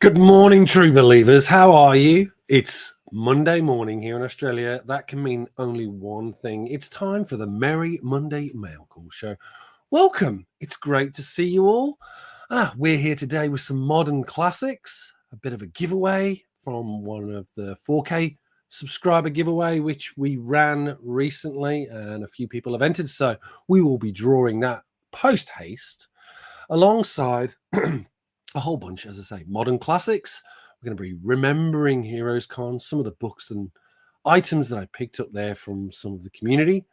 Good morning, true believers. How are you? It's Monday morning here in Australia. That can mean only one thing. It's time for the Merry Monday Mailcall Show. Welcome. It's great to see you all. We're here today with some modern classics, a bit of a giveaway from one of the 4K subscriber giveaway, which we ran recently, and a few people have entered. So we will be drawing that post haste alongside a whole bunch, as I say, modern classics. We're going to be remembering HeroesCon, some of the books and items that I picked up there from some of the community,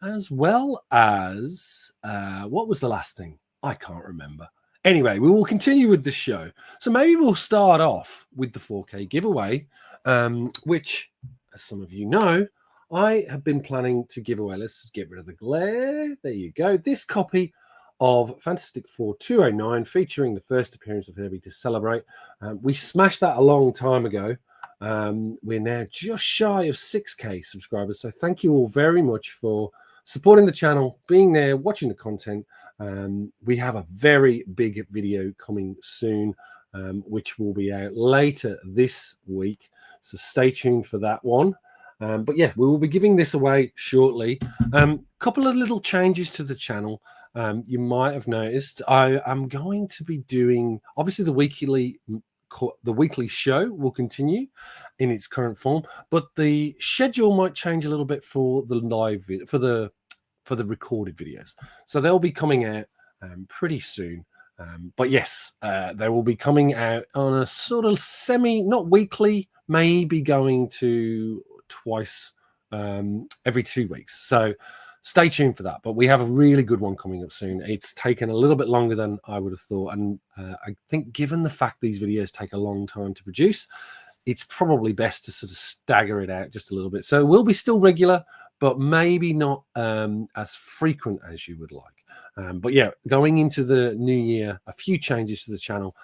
as well as what was the last thing? I can't remember. Anyway, we will continue with the show. So maybe we'll start off with the 4K giveaway, which, as some of you know, I have been planning to give away. Let's get rid of the glare. There you go. This copy of Fantastic Four 209, featuring the first appearance of Herbie to celebrate. We smashed that a long time ago. We're now just shy of 6K subscribers. So thank you all very much for supporting the channel, being there, watching the content. We have a very big video coming soon, which will be out later this week. So stay tuned for that one. But yeah, we will be giving this away shortly. Couple of little changes to the channel. You might have noticed I am going to be doing, obviously the weekly show will continue in its current form, but the schedule might change a little bit for the live for the recorded videos. So they'll be coming out pretty soon. But yes, they will be coming out on a sort of not weekly, maybe going to twice every 2 weeks. So stay tuned for that. But we have a really good one coming up soon. It's taken a little bit longer than I would have thought. And I think given the fact these videos take a long time to produce, it's probably best to sort of stagger it out just a little bit. So it will be still regular, but maybe not as frequent as you would like. But yeah, going into the new year, a few changes to the channel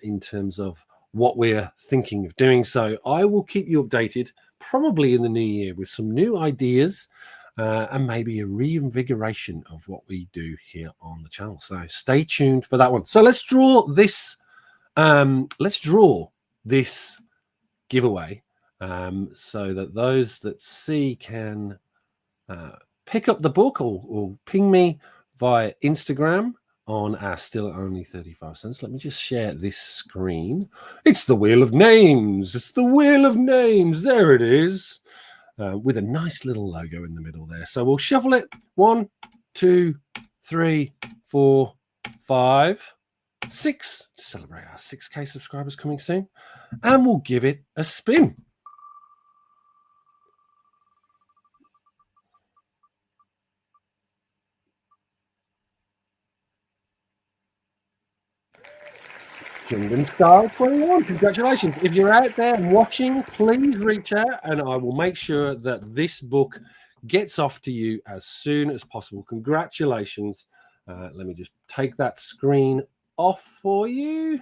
in terms of what we're thinking of doing. So I will keep you updated probably in the new year with some new ideas and maybe a reinvigoration of what we do here on the channel. So stay tuned for that one. So let's draw this. Let's draw this giveaway so that those that see can pick up the book or ping me via Instagram on our still only 35 cents. Let me just share this screen. It's the Wheel of Names. It's the Wheel of Names. There it is. With a nice little logo in the middle there. So we'll shuffle it. 1, 2, 3, 4, 5, 6 to celebrate our 6K subscribers coming soon. And we'll give it a spin. Kingdom Style 21. Congratulations. If you're out there watching, please reach out and I will make sure that this book gets off to you as soon as possible. Congratulations. Let me just take that screen off for you.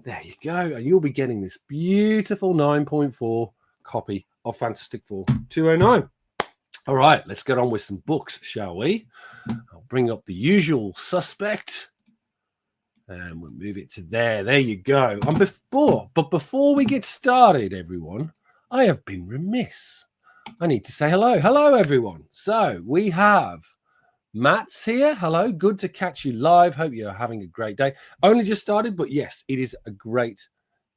There you go. And you'll be getting this beautiful 9.4 copy of Fantastic Four 209. All right, let's get on with some books, shall we? I'll bring up the usual suspect. And we'll move it to there. There you go. But before we get started, everyone, I have been remiss. I need to say hello. Hello, everyone. So we have Matt's here. Hello. Good to catch you live. Hope you're having a great day. Only just started, but yes, it is a great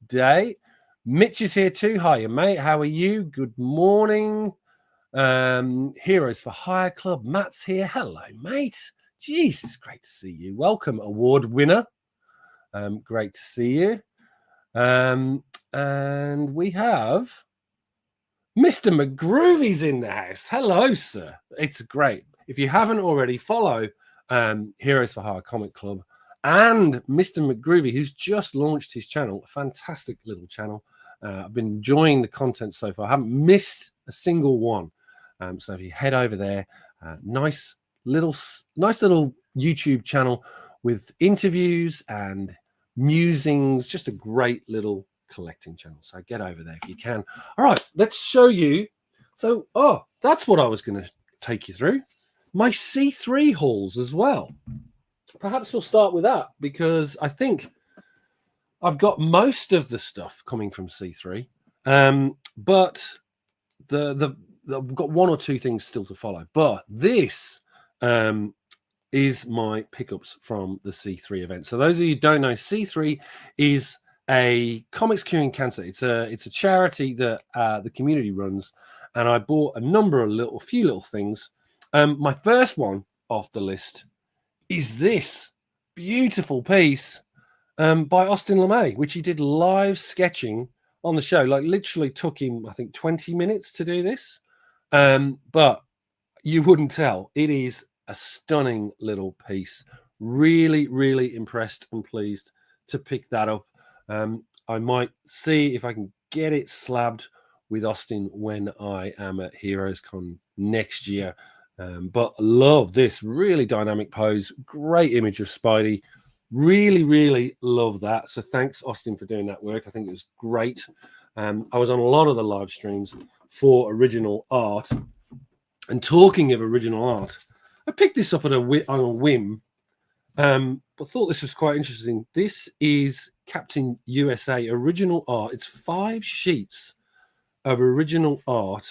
day. Mitch is here too. Hiya, mate. How are you? Good morning. Heroes for Hire Club. Matt's here. Hello, mate. Jeez, it's great to see you. Welcome, award winner. Great to see you. And we have Mr. McGroovy's in the house. Hello, sir. It's great. If you haven't already, follow Heroes for Hire Comic Club and Mr. McGroovy, who's just launched his channel. A fantastic little channel. I've been enjoying the content so far. I haven't missed a single one. So if you head over there, nice little YouTube channel with interviews and musings, just a great little collecting channel. So get over there if you can. All right, let's show you. So, that's what I was going to take you through. My C3 hauls as well. Perhaps we'll start with that because I think I've got most of the stuff coming from C3, but I've got one or two things still to follow. But this is my pickups from the C3 event. So those of you who don't know, C3 is a comics curing cancer. It's a charity that the community runs, and I bought a few little things. My first one off the list is this beautiful piece by Austin LeMay, which he did live sketching on the show. Like literally took him, I think, 20 minutes to do this. But you wouldn't tell. It is a stunning little piece. Really, really impressed and pleased to pick that up. I might see if I can get it slabbed with Austin when I am at HeroesCon next year. But love this really dynamic pose. Great image of Spidey. Really, really love that. So thanks, Austin, for doing that work. I think it was great. I was on a lot of the live streams for original art. And talking of original art, I picked this up on a whim, but thought this was quite interesting. This is Captain USA original art. It's 5 sheets of original art,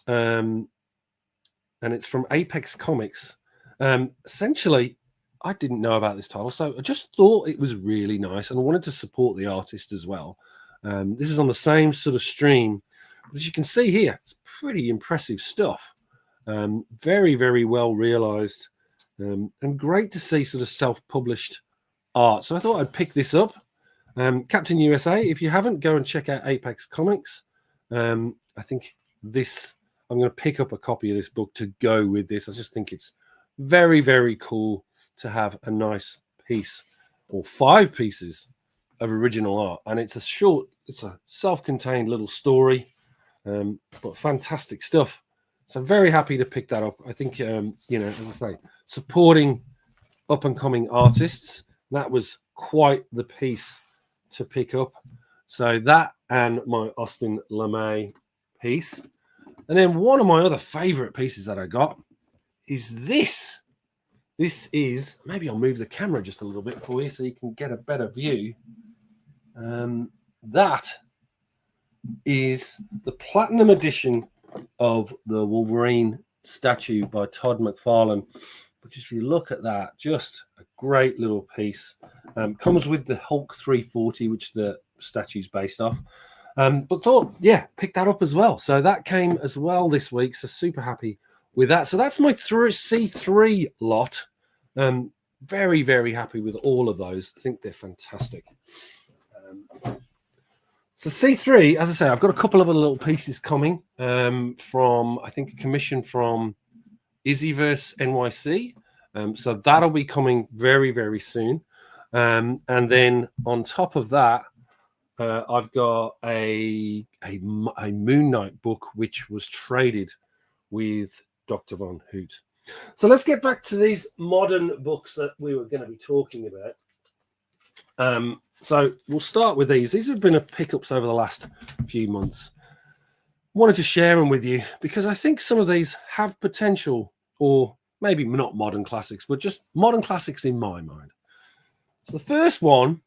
and it's from Apex Comics. Essentially, I didn't know about this title, so I just thought it was really nice, and I wanted to support the artist as well. This is on the same sort of stream, but as you can see here, it's pretty impressive stuff. Very, very well realized, and great to see sort of self-published art. So I thought I'd pick this up. Captain USA, if you haven't, go and check out Apex Comics. I think this, I'm going to pick up a copy of this book to go with this. I just think it's very, very cool to have a nice piece or 5 pieces of original art. And it's a self-contained little story, but fantastic stuff. So I'm very happy to pick that up. I think, as I say, supporting up-and-coming artists, that was quite the piece to pick up. So that and my Austin LeMay piece. And then one of my other favorite pieces that I got is this. This is, maybe I'll move the camera just a little bit for you so you can get a better view. That is the Platinum Edition of the Wolverine statue by Todd McFarlane. But if you look at that, just a great little piece. Comes with the Hulk 340, which the statue's based off. But thought, yeah, pick that up as well. So that came as well this week. So super happy with that. So that's my C3 lot. Very, very happy with all of those. I think they're fantastic. So C3, as I say, I've got a couple of other little pieces coming from, I think, a commission from Izzyverse NYC. So that'll be coming very, very soon. And then on top of that, I've got a Moon Knight book, which was traded with Dr. Von Hoot. So let's get back to these modern books that we were going to be talking about. So we'll start with these. These have been pickups over the last few months. Wanted to share them with you because I think some of these have potential, or maybe not modern classics, but just modern classics in my mind. So the first one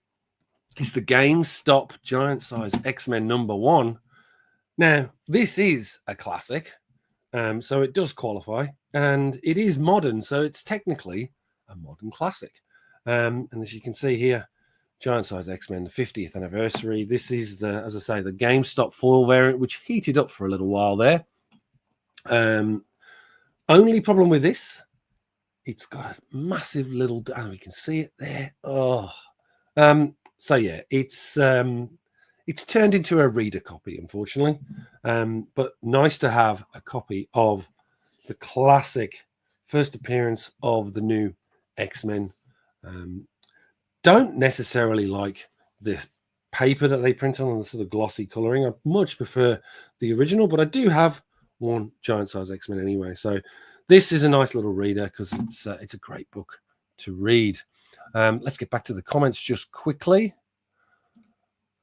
is the GameStop Giant Size X-Men #1. Now, this is a classic, so it does qualify, and it is modern, so it's technically a modern classic. And as you can see here, Giant Size X-Men, the 50th anniversary. This is as I say, the GameStop foil variant, which heated up for a little while there. Only problem with this, it's got a massive little, oh, you can see it there. Oh, so yeah, it's turned into a reader copy, unfortunately. But nice to have a copy of the classic first appearance of the new X-Men. Don't necessarily like the paper that they print on and the sort of glossy coloring. I much prefer the original, but I do have one Giant Size X-Men anyway. So this is a nice little reader because it's a great book to read. Let's get back to the comments just quickly.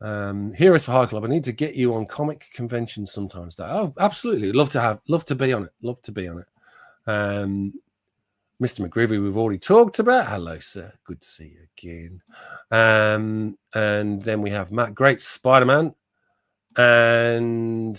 Heroes for High Club. I need to get you on comic conventions sometimes. Oh, absolutely. Love to be on it. Love to be on it. Mr. McGreevy, we've already talked about. Hello, sir. Good to see you again. And then we have Matt, great Spider-Man. And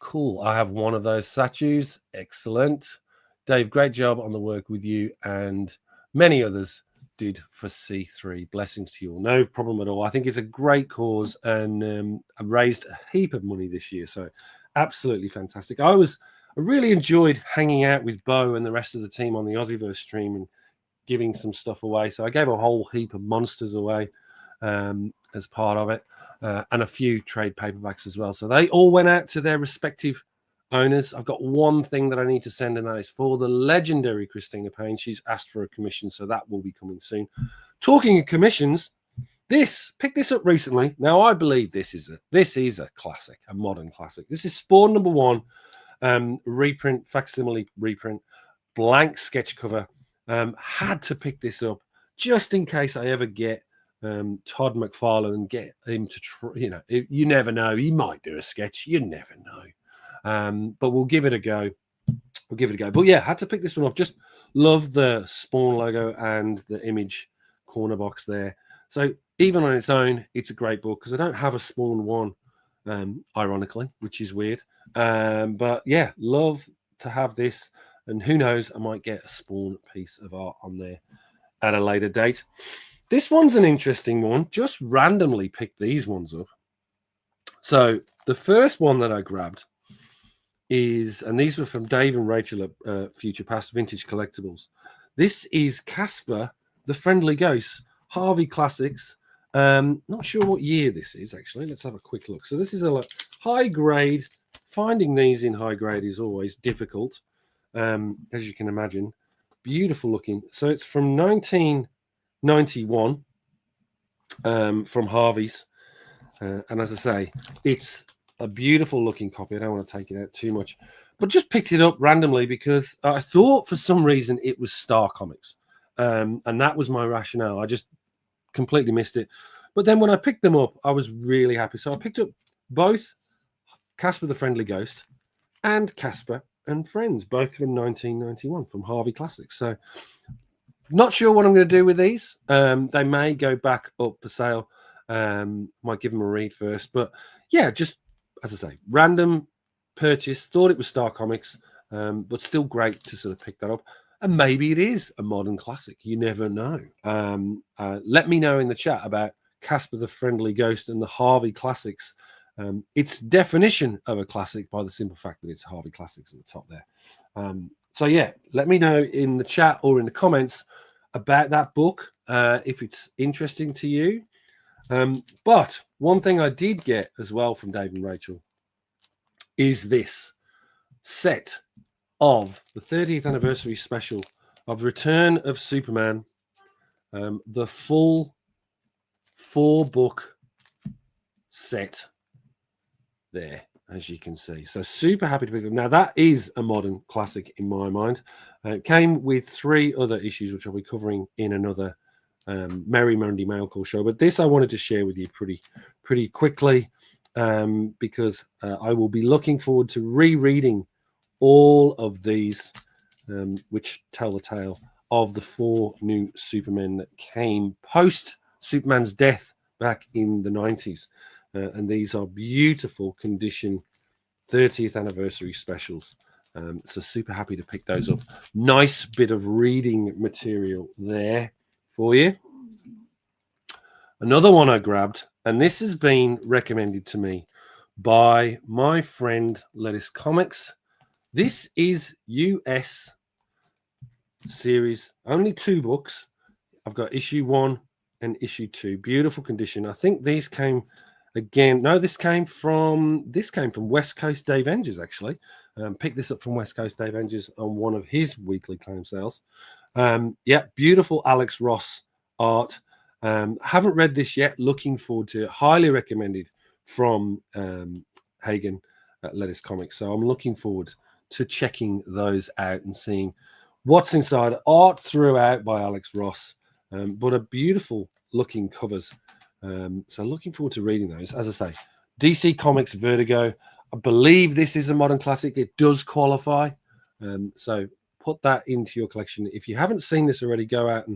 cool. I have one of those statues. Excellent. Dave, great job on the work with you and many others did for C3. Blessings to you all. No problem at all. I think it's a great cause and I raised a heap of money this year. So absolutely fantastic. I really enjoyed hanging out with Bo and the rest of the team on the Aussieverse stream and giving some stuff away. So I gave a whole heap of monsters away as part of it and a few trade paperbacks as well. So they all went out to their respective owners. I've got one thing that I need to send, and that is for the legendary Christina Payne. She's asked for a commission, so that will be coming soon. Talking of commissions, picked this up recently. Now I believe this is a classic, a modern classic. This is Spawn #1. Reprint, facsimile reprint, blank sketch cover. Had to pick this up just in case I ever get Todd McFarlane and get him to you never know, he might do a sketch, you never know, but we'll give it a go. But yeah, had to pick this one up. Just love the Spawn logo and the image corner box there. So even on its own, it's a great book because I don't have a Spawn 1, ironically, which is weird. But yeah, love to have this, and who knows, I might get a Spawn piece of art on there at a later date. This one's an interesting one. Just randomly picked these ones up. So the first one that I grabbed is, and these were from Dave and Rachel at Future Past Vintage Collectibles. This is Casper the Friendly Ghost, Harvey Classics. Not sure what year this is, actually. Let's have a quick look. So this is a high grade. Finding these in high grade is always difficult, as you can imagine. Beautiful looking. So it's from 1991 from Harvey's. And as I say, it's a beautiful looking copy. I don't want to take it out too much, but just picked it up randomly because I thought for some reason it was Star Comics. And that was my rationale. I just completely missed it. But then when I picked them up, I was really happy. So I picked up both Casper the Friendly Ghost and Casper and Friends, both from 1991 from Harvey Classics. So not sure what I'm going to do with these. They may go back up for sale. Might give them a read first. But yeah, just as I say, random purchase. Thought it was Star Comics, but still great to sort of pick that up. And maybe it is a modern classic. You never know. Let me know in the chat about Casper the Friendly Ghost and the Harvey Classics. Its definition of a classic by the simple fact that it's Harvey Classics at the top there. So yeah, let me know in the chat or in the comments about that book if it's interesting to you. But one thing I did get as well from Dave and Rachel is this set of the 30th anniversary special of Return of Superman, the full 4-book set there, as you can see. So super happy to pick them. Now that is a modern classic in my mind. It came with 3 other issues, which I'll be covering in another Merry Monday Mailcall Show. But this I wanted to share with you pretty quickly because I will be looking forward to rereading all of these, which tell the tale of the 4 new Supermen that came post Superman's death back in the 90s. And these are beautiful condition 30th anniversary specials. So super happy to pick those up. Nice bit of reading material there for you. Another one I grabbed, and this has been recommended to me by my friend Lettuce Comics. This is US series, only 2 books. I've got issue 1 and issue 2. Beautiful condition. I think these came again. No, this came from West Coast Dave Engers, actually. Picked this up from West Coast Dave Engers on one of his weekly claim sales. Yeah, beautiful Alex Ross art. Haven't read this yet. Looking forward to it. Highly recommended from Hagen at Lettuce Comics. So I'm looking forward to checking those out and seeing what's inside. Art throughout by Alex Ross, but a beautiful looking covers. So looking forward to reading those. As I say, DC Comics Vertigo. I believe this is a modern classic. It does qualify. So put that into your collection. If you haven't seen this already, go out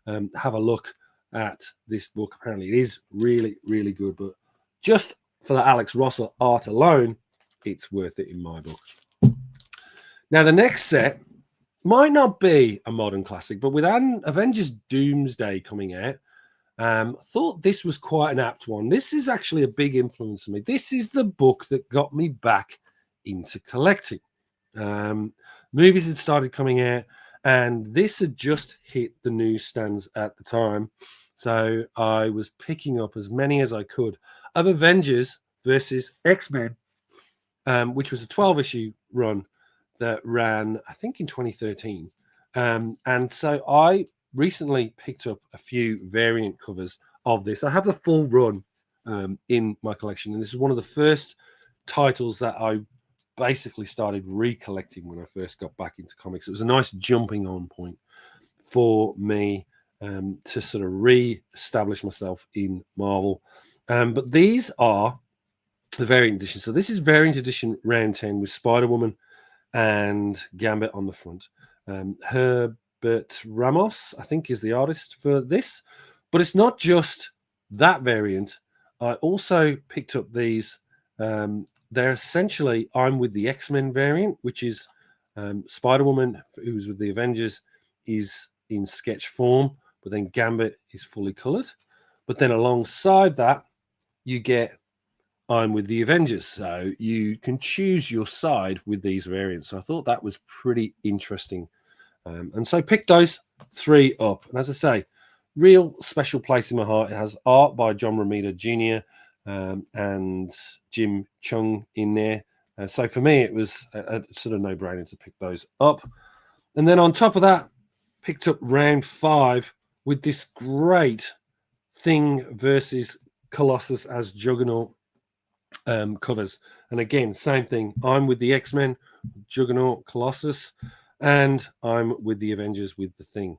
and have a look at this book. Apparently it is really, really good, but just for the Alex Russell art alone, it's worth it in my book. Now, the next set might not be a modern classic, but with Avengers Doomsday coming out, thought this was quite an apt one. This is actually a big influence on me. This is the book that got me back into collecting. Movies had started coming out, and this had just hit the newsstands at the time. So I was picking up as many as I could of Avengers versus X-Men, which was a 12-issue run that ran, I think, in 2013. And so I recently picked up a few variant covers of this. I have the full run in my collection, and this is one of the first titles that I basically started recollecting when I first got back into comics. It was a nice jumping on point for me to sort of re-establish myself in Marvel. But these are the variant edition. So this is variant edition round 10 with Spider-Woman and Gambit on the front. Herbert Ramos, I think, is the artist for this. But it's not just that variant. I also picked up these. They're essentially I'm with the X-Men variant, which is Spider-Woman, who's with the Avengers, is in sketch form, but then Gambit is fully colored. But then alongside that, you get I'm with the Avengers. So you can choose your side with these variants. So I thought that was pretty interesting. And so picked those three up. And as I say, real special place in my heart. It has art by John Romita Jr. And Jim Chung in there. So for me, it was a sort of no-brainer to pick those up. And then on top of that, picked up round 5 with this great Thing versus Colossus as Juggernaut covers. And again, same thing. I'm with the X-Men, Juggernaut, Colossus, and I'm with the Avengers with the Thing.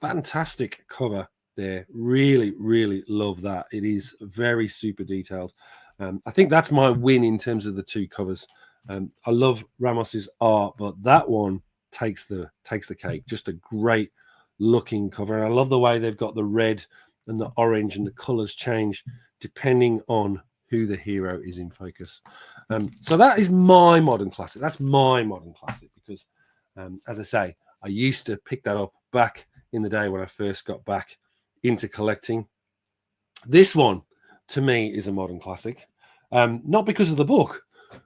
Fantastic cover there. Really, really love that. It is very super detailed. I think that's my win in terms of the two covers. I love Ramos's art, but that one takes the cake. Just a great looking cover. And I love the way they've got the red and the orange and the colors change depending on who the hero is in focus. So that is my modern classic. That's my modern classic because, as I say, I used to pick that up back in the day when I first got back into collecting. This one, to me, is a modern classic. Not because of the book,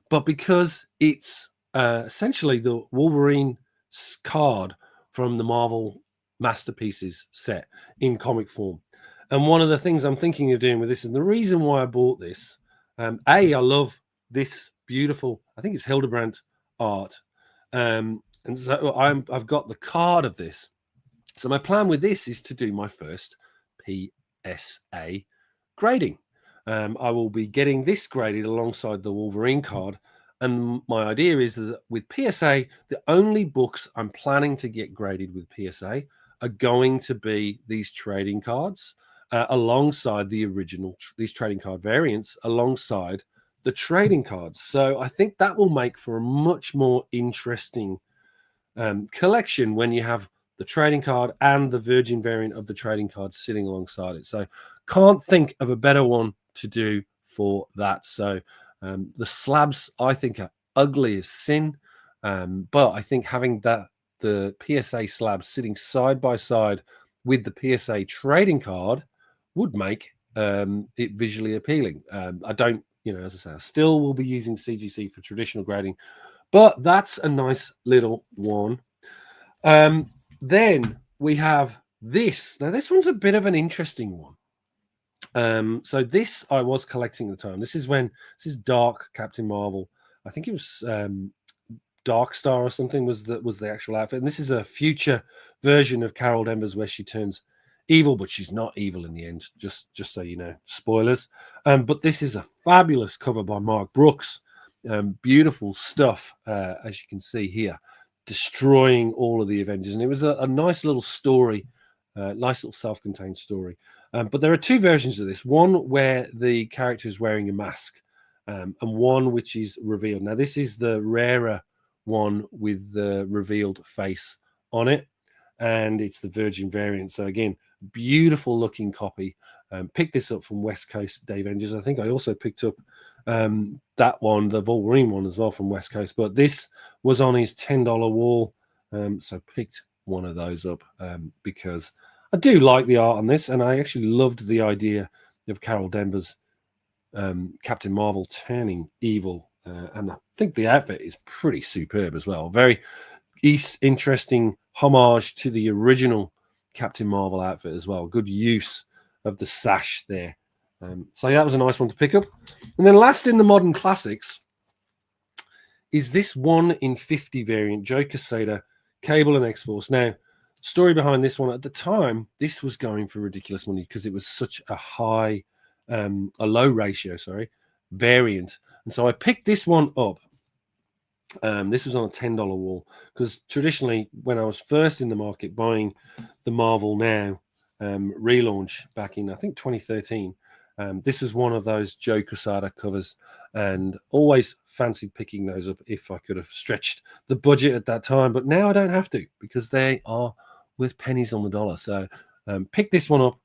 but because it's essentially the Wolverine card from the Marvel Masterpieces set in comic form. And one of the things I'm thinking of doing with this, and the reason why I bought this, I love this beautiful, I think it's Hildebrandt art. And so I've got the card of this. So my plan with this is to do my first PSA grading. I will be getting this graded alongside the Wolverine card. And my idea is that with PSA, the only books I'm planning to get graded with PSA are going to be these trading cards alongside the original, these trading card variants alongside the trading cards. So I think that will make for a much more interesting collection when you have the trading card and the Virgin variant of the trading card sitting alongside it. So can't think of a better one to do for that. So the slabs, I think, are ugly as sin. But I think having the PSA slab sitting side by side with the PSA trading card would make it visually appealing. I don't, as I say, I still will be using CGC for traditional grading, but that's a nice little one. Then we have this. Now, this one's a bit of an interesting one. So this I was collecting at the time. This is Dark Captain Marvel. I think it was Dark Star or something was the actual outfit. And this is a future version of Carol Danvers where she turns evil, but she's not evil in the end, just so you know. Spoilers. But this is a fabulous cover by Mark Brooks. Beautiful stuff, as you can see here, destroying all of the Avengers. And it was a nice little story, nice little self-contained story. But there are two versions of this. One where the character is wearing a mask, and one which is revealed. Now, this is the rarer one with the revealed face on it, and it's the Virgin variant. So again, beautiful looking copy. Picked this up from West Coast Dave Engers. I think I also picked up that one, the Wolverine one as well, from West Coast, but this was on his $10 wall. So picked one of those up because I do like the art on this, and I actually loved the idea of Carol Danvers Captain Marvel turning evil, and I think the outfit is pretty superb as well. Very interesting homage to the original Captain Marvel outfit as well. Good use of the sash there. So yeah, that was a nice one to pick up. And then last in the modern classics is this 1 in 50 variant, Joe Quesada, Cable and X-Force. Now, story behind this one, at the time, this was going for ridiculous money because it was such a high, a low ratio, variant. And so I picked this one up. This was on a $10 wall because traditionally, when I was first in the market buying the Marvel Now relaunch back in, I think, 2013, this was one of those Joe Quesada covers, and always fancied picking those up if I could have stretched the budget at that time. But now I don't have to because they are worth pennies on the dollar. So pick this one up.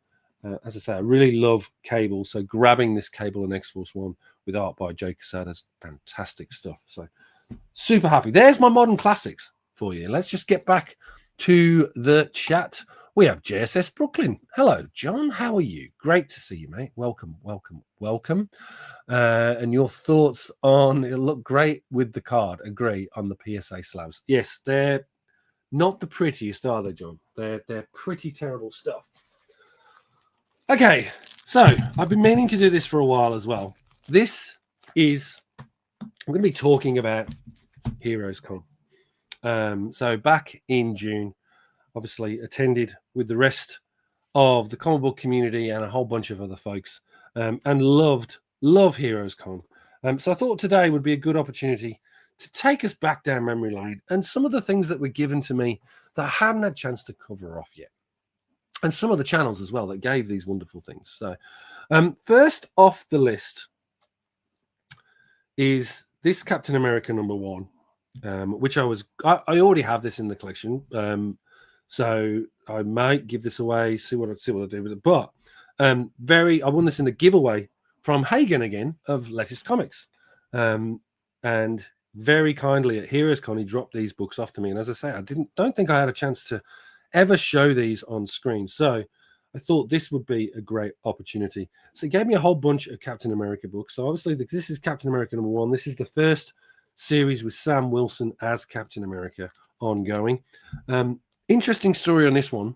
As I say, I really love Cable. So grabbing this Cable and X-Force one with art by Joe Quesada is fantastic stuff. So super happy. There's my modern classics for you. Let's just get back to the chat. We have JSS Brooklyn. Hello, John. How are you? Great to see you, mate. Welcome, welcome, welcome. And your thoughts on it look great with the card. Agree on the PSA slabs. Yes, they're not the prettiest, are they, John? They're pretty terrible stuff. Okay, so I've been meaning to do this for a while as well. This is, I'm going to be talking about HeroesCon. So back in June, obviously attended with the rest of the comic book community and a whole bunch of other folks, and love HeroesCon. So I thought today would be a good opportunity to take us back down memory lane and some of the things that were given to me that I hadn't had a chance to cover off yet, and some of the channels as well that gave these wonderful things. So first off the list is this Captain America #1, which I already have this in the collection. So I might give this away, see what I do with it. But I won this in the giveaway from Hagen again of Lettuce Comics. And very kindly at HeroesCon, he dropped these books off to me. And as I say, don't think I had a chance to ever show these on screen. So I thought this would be a great opportunity. So he gave me a whole bunch of Captain America books. So obviously this is Captain America #1. This is the first series with Sam Wilson as Captain America ongoing. Interesting story on this one.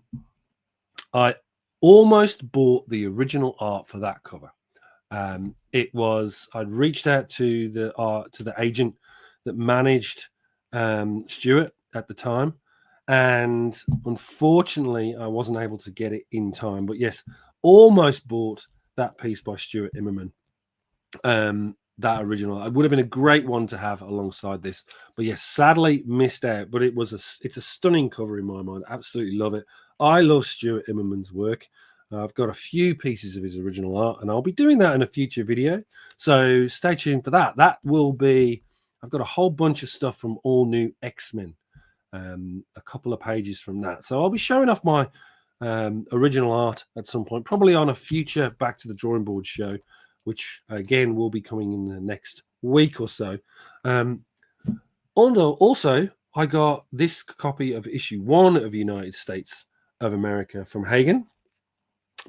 I almost bought the original art for that cover. I'd reached out to the agent that managed Stuart at the time, and unfortunately I wasn't able to get it in time. But yes, almost bought that piece by Stuart Immerman. That original, it would have been a great one to have alongside this, but yes, sadly missed out. But it's a stunning cover in my mind. Absolutely love it. I love Stuart Immerman's work. I've got a few pieces of his original art, and I'll be doing that in a future video, so stay tuned for that. That will be, I've got a whole bunch of stuff from All New X-Men, a couple of pages from that, so I'll be showing off my original art at some point, probably on a future Back to the Drawing Board show, which again will be coming in the next week or so. Also, I got this copy of issue 1 of United States of America from Hagen.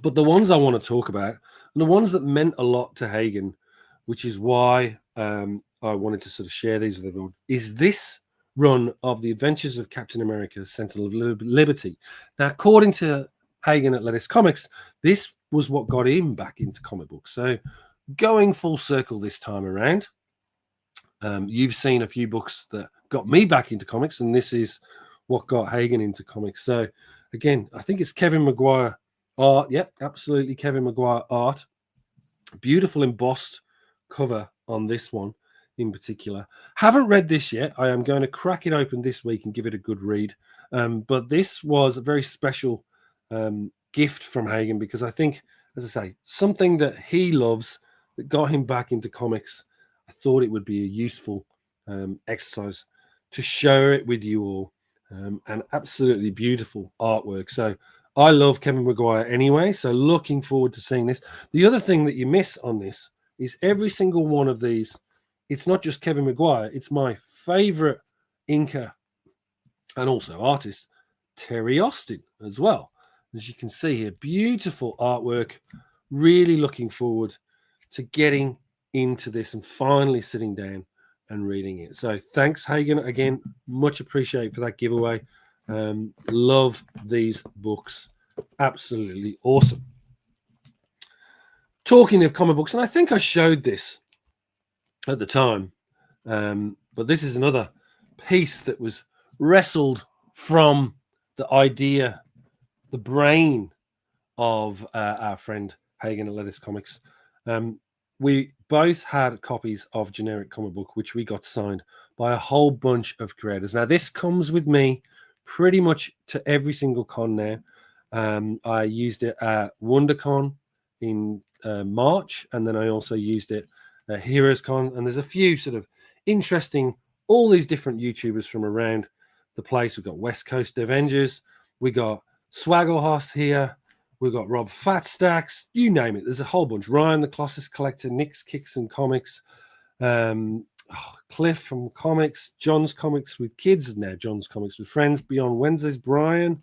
But the ones I want to talk about, and the ones that meant a lot to Hagen, which is why I wanted to sort of share these with everyone, is this run of the Adventures of Captain America, Sentinel of Liberty. Now, according to Hagen at Lettuce Comics, this was what got him back into comic books. So going full circle this time around, you've seen a few books that got me back into comics, and this is what got Hagen into comics. So again, I think it's Kevin Maguire art. Yep, absolutely Kevin Maguire art. Beautiful embossed cover on this one in particular. Haven't read this yet. I am going to crack it open this week and give it a good read. But this was a very special gift from Hagen, because I think, as I say, something that he loves that got him back into comics. I thought it would be a useful exercise to share it with you all. And absolutely beautiful artwork. So I love Kevin Maguire anyway, so looking forward to seeing this. The other thing that you miss on this is every single one of these, it's not just Kevin Maguire, it's my favorite inker and also artist, Terry Austin, as well. As you can see here, beautiful artwork. Really looking forward to getting into this and finally sitting down and reading it. So thanks, Hagen. Again, much appreciated for that giveaway. Love these books. Absolutely awesome. Talking of comic books, and I think I showed this at the time, but this is another piece that was wrestled from the idea, the brain of our friend Hagen at Lettuce Comics. We both had copies of Generic Comic Book, which we got signed by a whole bunch of creators. Now, this comes with me pretty much to every single con now. I used it at WonderCon in March, and then I also used it at HeroesCon. And there's a few sort of interesting, all these different YouTubers from around the place. We've got West Coast Avengers, we got Swagglehorse here, we've got Rob Fatstacks, you name it. There's a whole bunch. Ryan, the Colossus Collector, Nick's Kicks and Comics, Cliff from Comics, John's Comics with Kids, now John's Comics with Friends, Beyond Wednesdays, Brian,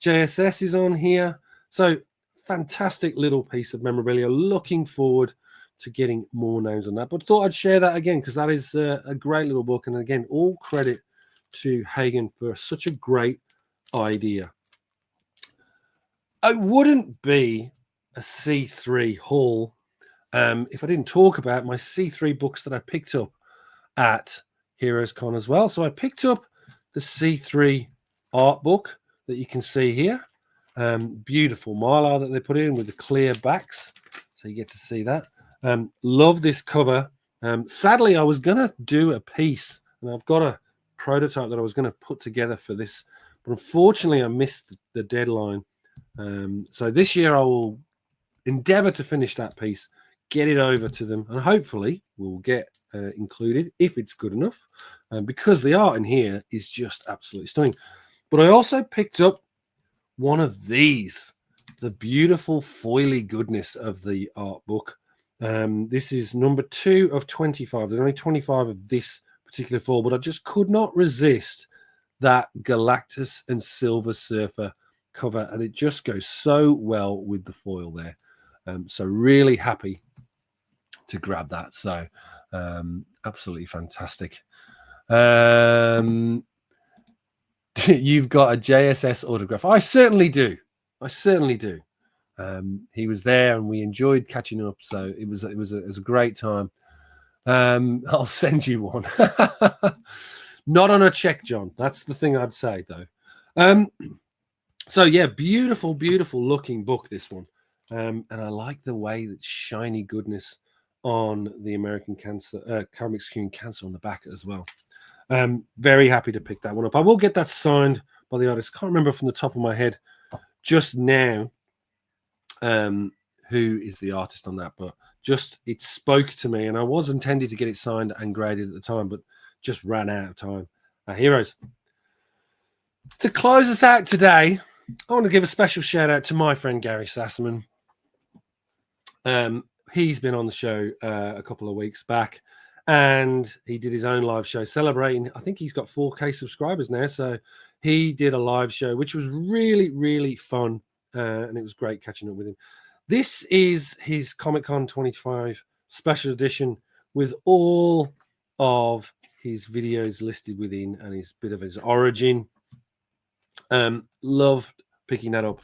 JSS is on here. So fantastic little piece of memorabilia. Looking forward to getting more names on that. But thought I'd share that again because that is a great little book. And again, all credit to Hagen for such a great idea. I wouldn't be a C3 haul if I didn't talk about my C3 books that I picked up at HeroesCon as well. So I picked up the C3 art book that you can see here. Beautiful mylar that they put in with the clear backs. So you get to see that. Love this cover. Sadly, I was going to do a piece, and I've got a prototype that I was going to put together for this. But unfortunately, I missed the deadline. So this year I will endeavor to finish that piece, get it over to them, and hopefully we'll get included if it's good enough, because the art in here is just absolutely stunning. But I also picked up one of these, the beautiful foily goodness of the art book. This is number 2 of 25. There's only 25 of this particular foil, but I just could not resist that Galactus and Silver Surfer cover, and it just goes so well with the foil there. So really happy to grab that. So absolutely fantastic. You've got a JSS autograph. I certainly do. I certainly do. He was there and we enjoyed catching up, so it was a great time. I'll send you one. Not on a check, John. That's the thing I'd say, though. So yeah, beautiful, beautiful looking book, this one. And I like the way that shiny goodness on the American Comics Queen Cancer on the back as well. Very happy to pick that one up. I will get that signed by the artist. Can't remember from the top of my head just now who is the artist on that, but just it spoke to me, and I was intended to get it signed and graded at the time, but just ran out of time. Heroes. To close us out today, I want to give a special shout out to my friend Gary Sassaman. He's been on the show a couple of weeks back, and he did his own live show celebrating. I think he's got 4K subscribers now, so he did a live show, which was really, really fun, and it was great catching up with him. This is his Comic-Con 25 special edition with all of his videos listed within and his bit of his origin. Loved picking that up.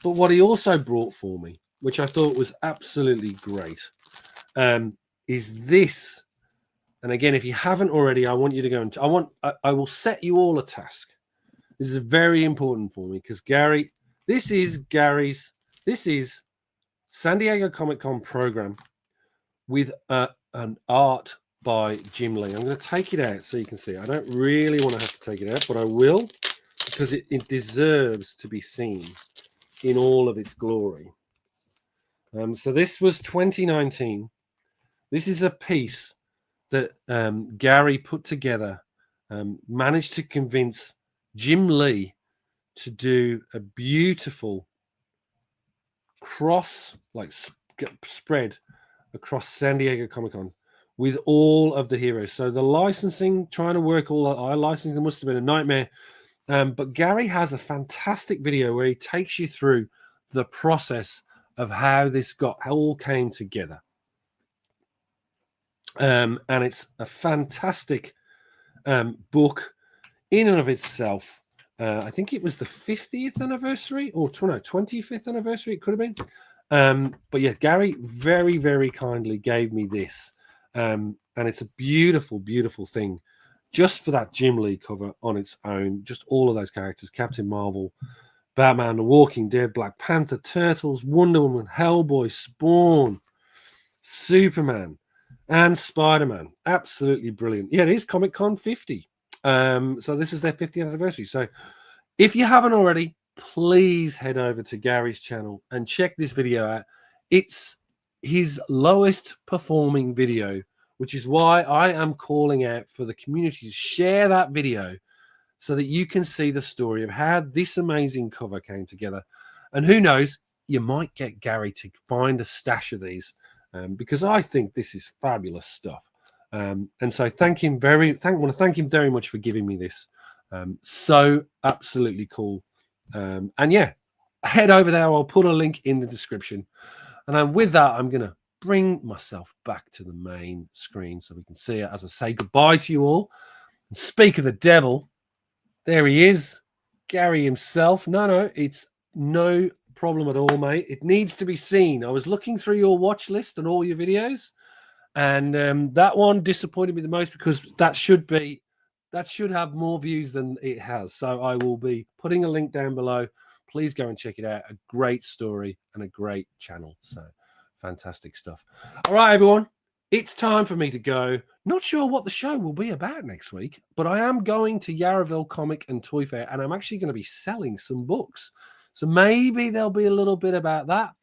But what he also brought for me, which I thought was absolutely great, is this. And again, if you haven't already, I want you to go and I will set you all a task. This is very important for me because Gary, this is San Diego Comic-Con program with an art by Jim Lee. I'm going to take it out so you can see. I don't really want to have to take it out, but I will because it deserves to be seen in all of its glory. So this was 2019. This is a piece that Gary put together managed to convince Jim Lee to do a beautiful spread across San Diego Comic-Con with all of the heroes. So the licensing, trying to work all that licensing must have been a nightmare. But Gary has a fantastic video where he takes you through the process of how this all came together. And it's a fantastic book in and of itself. I think it was the 50th anniversary or 25th anniversary. It could have been. But yeah, Gary very, very kindly gave me this. And it's a beautiful, beautiful thing just for that Jim Lee cover on its own. Just all of those characters, Captain Marvel, Batman, The Walking Dead, Black Panther, Turtles, Wonder Woman, Hellboy, Spawn, Superman, and Spider-Man. Absolutely brilliant. Yeah, it is Comic-Con 50. So this is their 50th anniversary. So if you haven't already, please head over to Gary's channel and check this video out. It's his lowest performing video, which is why I am calling out for the community to share that video so that you can see the story of how this amazing cover came together. And who knows, you might get Gary to find a stash of these because I think this is fabulous stuff. And so I want to thank him very much for giving me this. So absolutely cool. And yeah, head over there. I'll put a link in the description. And with that, I'm going to bring myself back to the main screen so we can see it as I say goodbye to you all. And speak of the devil, there he is, Gary himself. No, it's no problem at all, mate. It needs to be seen. I was looking through your watch list and all your videos, and that one disappointed me the most because that should have more views than it has. So I will be putting a link down below. Please go and check it out. A great story and a great channel. So fantastic stuff. All right, everyone. It's time for me to go. Not sure what the show will be about next week, but I am going to Yarraville Comic and Toy Fair, and I'm actually going to be selling some books. So maybe there'll be a little bit about that.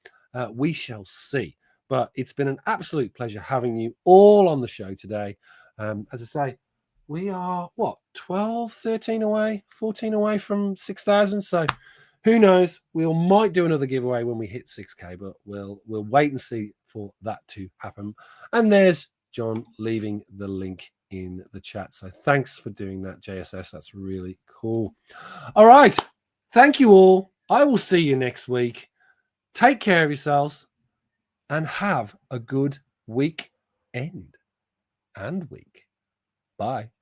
We shall see. But it's been an absolute pleasure having you all on the show today. As I say, we are, 12, 13 away, 14 away from 6,000. So who knows? We might do another giveaway when we hit 6K, but we'll wait and see for that to happen. And there's John leaving the link in the chat. So thanks for doing that, JSS. That's really cool. All right. Thank you all. I will see you next week. Take care of yourselves and have a good weekend and week. Bye.